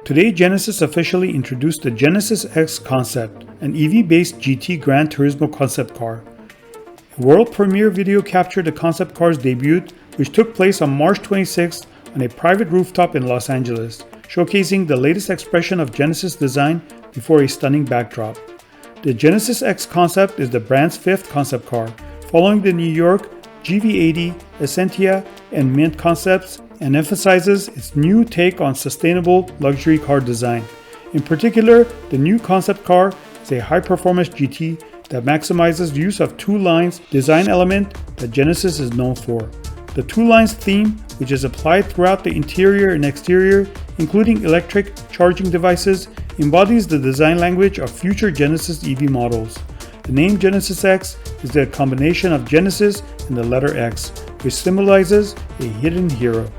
Today, Genesis officially introduced the Genesis X concept, an EV-based GT Gran Turismo concept car. A world premiere video captured the concept car's debut, which took place on March 26th on a private rooftop in Los Angeles, showcasing the latest expression of Genesis design before a stunning backdrop. The Genesis X concept is the brand's fifth concept car, following the New York GV80, Essentia, and Mint concepts, and emphasizes its new take on sustainable luxury car design. In particular, the new concept car is a high-performance GT that maximizes use of two lines design element that Genesis is known for. The two lines theme, which is applied throughout the interior and exterior, including electric charging devices, embodies the design language of future Genesis EV models. The name Genesis X is the combination of Genesis and the letter X, which symbolizes a hidden hero.